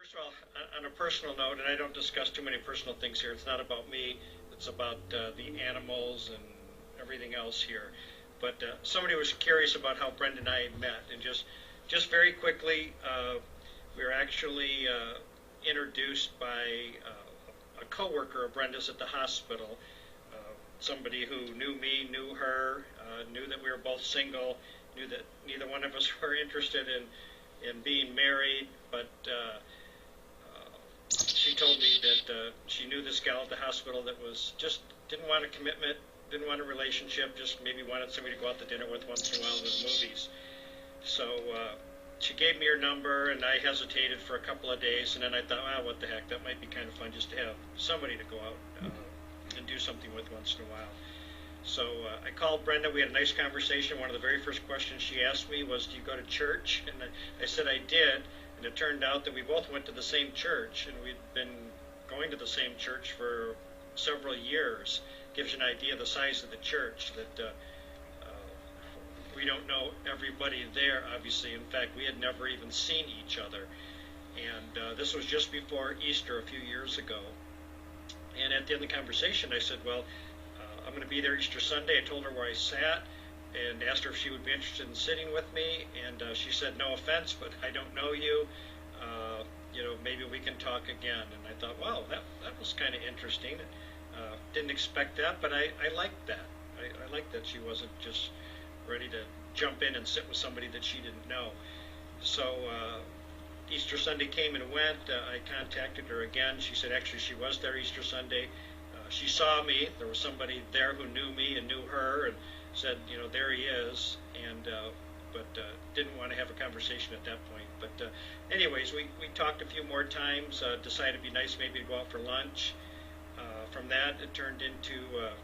First of all, on a personal note, and I don't discuss too many personal things here. It's not about me. It's about the animals and everything else here. But somebody was curious about how Brenda and I met, and just very quickly, we were actually introduced by a coworker of Brenda's at the hospital. Uh, Somebody who knew me, knew her, knew that we were both single, knew that neither one of us were interested in being married, but she told me that she knew this gal at the hospital that was just didn't want a commitment, didn't want a relationship, just maybe wanted somebody to go out to dinner with once in a while to the movies. So she gave me her number, and I hesitated for a couple of days, and then I thought, well, what the heck, that might be kind of fun just to have somebody to go out and do something with once in a while. So I called Brenda. We had a nice conversation. One of the very first questions she asked me was, "Do you go to church?" And I said I did. And it turned out that we both went to the same church, and we'd been going to the same church for several years. Gives you an idea of the size of the church. That we don't know everybody there, obviously. In fact, we had never even seen each other. And this was just before Easter a few years ago. And at the end of the conversation, I said, well, I'm going to be there Easter Sunday. I told her where I sat and asked her if she would be interested in sitting with me. And she said, no offense, but I don't know you. Maybe we can talk again. And I thought, wow, that was kind of interesting. Didn't expect that, but I liked that. I liked that she wasn't just ready to jump in and sit with somebody that she didn't know. So Easter Sunday came and went. I contacted her again. She said actually she was there Easter Sunday. She saw me. There was somebody there who knew me and knew her, and said, there he is, and but didn't want to have a conversation at that point. But anyways, we talked a few more times, decided it'd be nice maybe to go out for lunch. From that, it turned into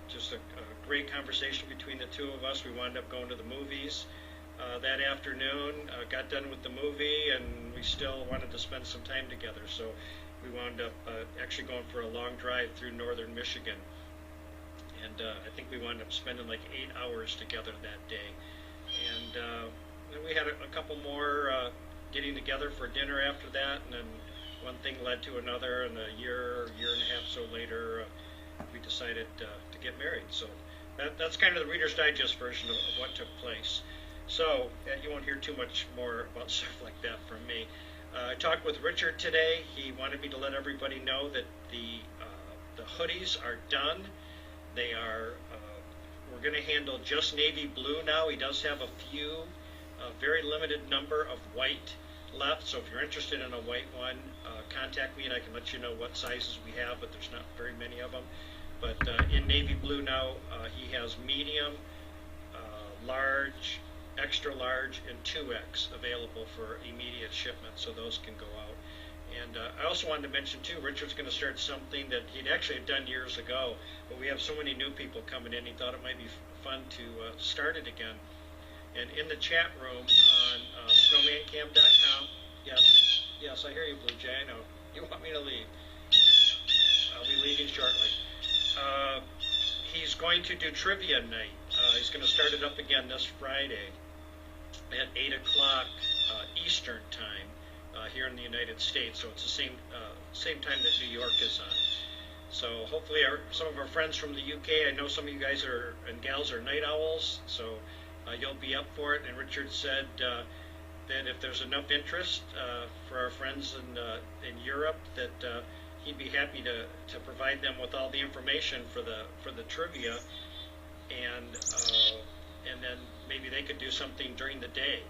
just a great conversation between the two of us. We wound up going to the movies that afternoon, got done with the movie, and we still wanted to spend some time together. So we wound up actually going for a long drive through northern Michigan. And I think we wound up spending like 8 hours together that day. And then we had a couple more getting together for dinner after that, and then one thing led to another, and a year and a half so later, we decided to get married. So that's kind of the Reader's Digest version of what took place. So you won't hear too much more about stuff like that from me. I talked with Richard today. He wanted me to let everybody know that the hoodies are done. They are, we're going to handle just navy blue now. He does have a few, very limited number of white left. So if you're interested in a white one, contact me and I can let you know what sizes we have, but there's not very many of them. But in navy blue now, he has medium, large, extra large, and 2X available for immediate shipment, so those can go out. And I also wanted to mention too, Richard's going to start something that he'd actually have done years ago, but we have so many new people coming in, he thought it might be fun to start it again. And in the chat room on snowmancam.com, yes, I hear you, Blue Jay, I know. You want me to leave? I'll be leaving shortly. He's going to do trivia night. He's going to start it up again this Friday at 8 o'clock Eastern time here in the United States. So it's the same time that New York is on. So hopefully some of our friends from the UK, I know some of you guys and gals are night owls, so you'll be up for it. And Richard said that if there's enough interest for our friends in Europe, that he'd be happy to provide them with all the information for the trivia, and then maybe they could do something during the day.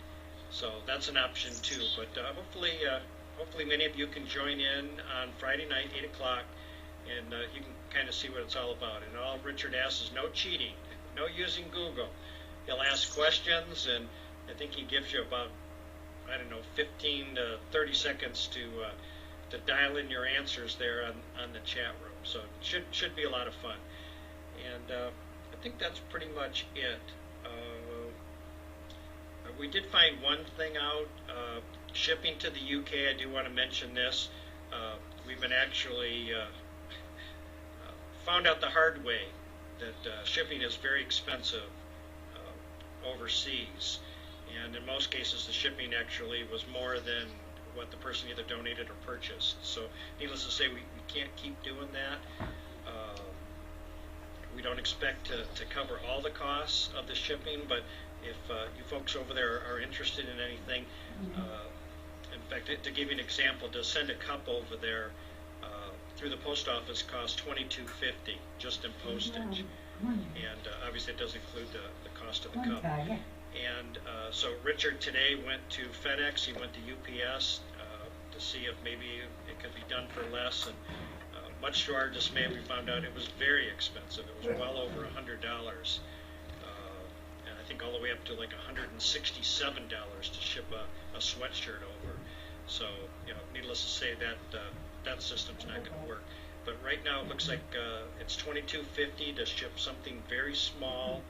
So that's an option too. But hopefully many of you can join in on Friday night, 8 o'clock, and you can kind of see what it's all about. And all Richard asks is no cheating, no using Google. He'll ask questions, and I think he gives you about, 15 to 30 seconds to dial in your answers there on the chat room. So it should be a lot of fun. And I think that's pretty much it. We did find one thing out, shipping to the UK. I do want to mention this. We've been actually found out the hard way that shipping is very expensive overseas, and in most cases the shipping actually was more than what the person either donated or purchased. So needless to say, we can't keep doing that. We don't expect to cover all the costs of the shipping, but if you folks over there are interested in anything, in fact, to give you an example, to send a cup over there through the post office costs $22.50 just in postage, and obviously it does include the cost of the cup. And so Richard today went to FedEx, he went to UPS to see if maybe it could be done for less, and much to our dismay, we found out it was very expensive. It was well over $100, and I think all the way up to like $167 to ship a sweatshirt over. So, needless to say, that system's not going to work. But right now, it looks like it's $22.50 to ship something very small,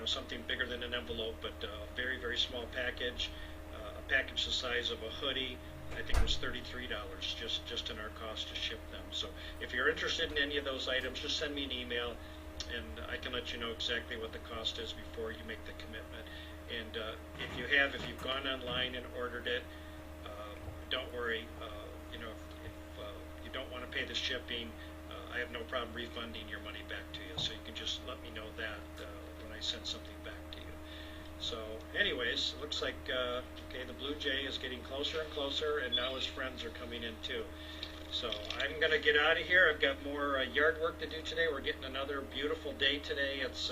something bigger than an envelope, but a very, very small package. A package the size of a hoodie, I think it was $33 just in our cost to ship them. So if you're interested in any of those items, just send me an email, and I can let you know exactly what the cost is before you make the commitment. And if you've gone online and ordered it, don't worry. If you don't want to pay the shipping, I have no problem refunding your money back to you. So you can just let me know that when I send something back to you. So anyways, it looks like the Blue Jay is getting closer and closer, and now his friends are coming in too. So I'm going to get out of here. I've got more yard work to do today. We're getting another beautiful day today. It's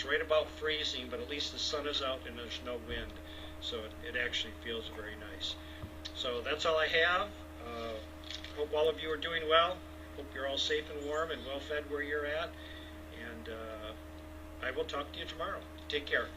right about freezing, but at least the sun is out and there's no wind, so it actually feels very nice. So that's all I have. Hope all of you are doing well. Hope you're all safe and warm and well fed where you're at. And I will talk to you tomorrow. Take care.